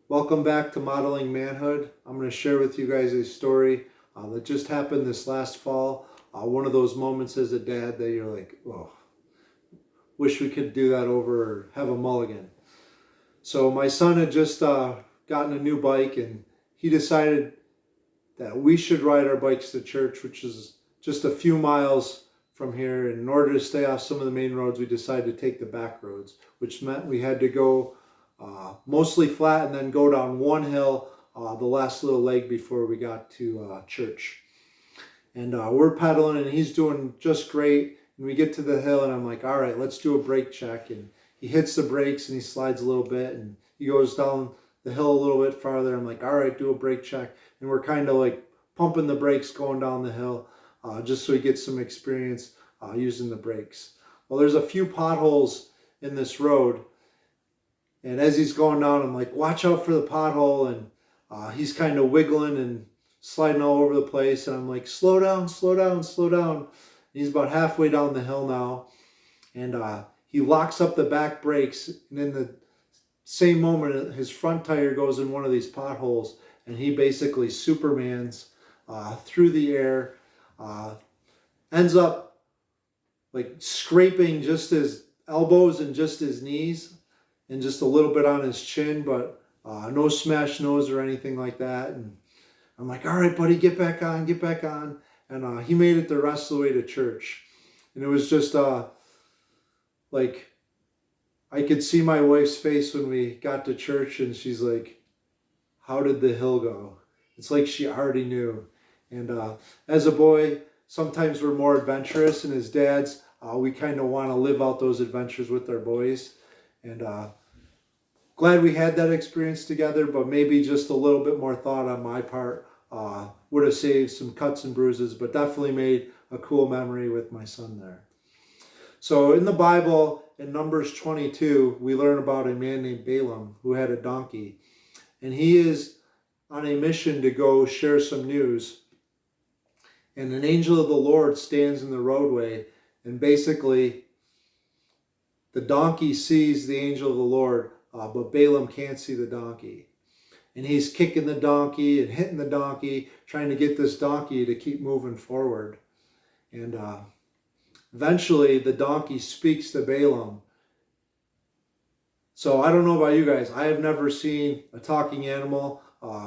Welcome back to Modeling Manhood. I'm going to share with you guys a story that just happened this last fall. One of those moments as a dad that you're like, oh, wish we could do that over or have a mulligan. So my son had just gotten a new bike, and he decided that we should ride our bikes to church, which is just a few miles from here. And in order to stay off some of the main roads, we decided to take the back roads, which meant we had to go mostly flat and then go down one hill, the last little leg before we got to church. And we're pedaling, and he's doing just great. And we get to the hill, and I'm like, all right, let's do a brake check. And he hits the brakes, and he slides a little bit, and he goes down the hill a little bit farther. I'm like, all right, do a brake check. And we're kind of like pumping the brakes going down the hill just so he gets some experience using the brakes. Well, there's a few potholes in this road. And as he's going down, I'm like, watch out for the pothole. And he's kind of wiggling and sliding all over the place. And I'm like, slow down, slow down, slow down. And he's about halfway down the hill now. And he locks up the back brakes. And in the same moment, his front tire goes in one of these potholes. And he basically Supermans through the air. Ends up like scraping just his elbows and just his knees. And just a little bit on his chin, but no smashed nose or anything like that. And I'm like, all right, buddy, get back on, get back on. And he made it the rest of the way to church. And it was just like, I could see my wife's face when we got to church, and she's like, how did the hill go? It's like she already knew. And as a boy, sometimes we're more adventurous, and as dads, we kind of want to live out those adventures with our boys. And glad we had that experience together, but maybe just a little bit more thought on my part would have saved some cuts and bruises, but definitely made a cool memory with my son there. So in the Bible, in Numbers 22, we learn about a man named Balaam who had a donkey. And he is on a mission to go share some news. And an angel of the Lord stands in the roadway, and basically the donkey sees the angel of the Lord, but Balaam can't see the donkey. And he's kicking the donkey and hitting the donkey, trying to get this donkey to keep moving forward. And eventually the donkey speaks to Balaam. So I don't know about you guys. I have never seen a talking animal.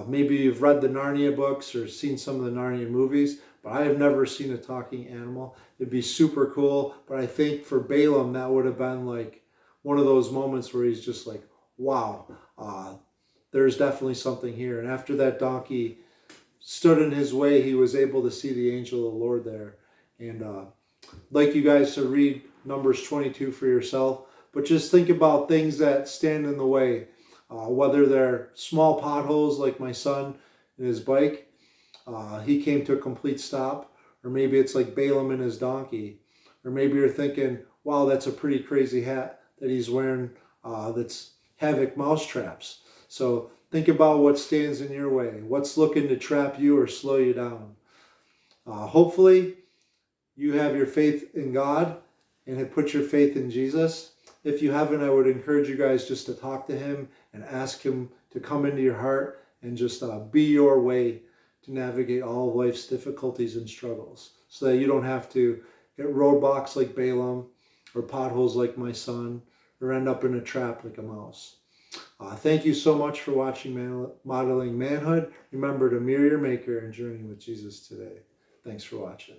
Maybe you've read the Narnia books or seen some of the Narnia movies, but I have never seen a talking animal. It'd be super cool, but I think for Balaam that would have been like one of those moments where he's just like, wow, there's definitely something here. And after that donkey stood in his way, he was able to see the angel of the Lord there. And I'd like you guys to read Numbers 22 for yourself, but just think about things that stand in the way, whether they're small potholes like my son and his bike. He came to a complete stop. Or maybe it's like Balaam and his donkey. Or maybe you're thinking, wow, that's a pretty crazy hat that he's wearing that's havoc mousetraps. So think about what stands in your way. What's looking to trap you or slow you down. Hopefully you have your faith in God and have put your faith in Jesus. If you haven't, I would encourage you guys just to talk to him and ask him to come into your heart and just be your way to navigate all of life's difficulties and struggles, so that you don't have to hit roadblocks like Balaam or potholes like my son or end up in a trap like a mouse. Thank you so much for watching Modeling Manhood. Remember to mirror your maker and journey with Jesus today. Thanks for watching.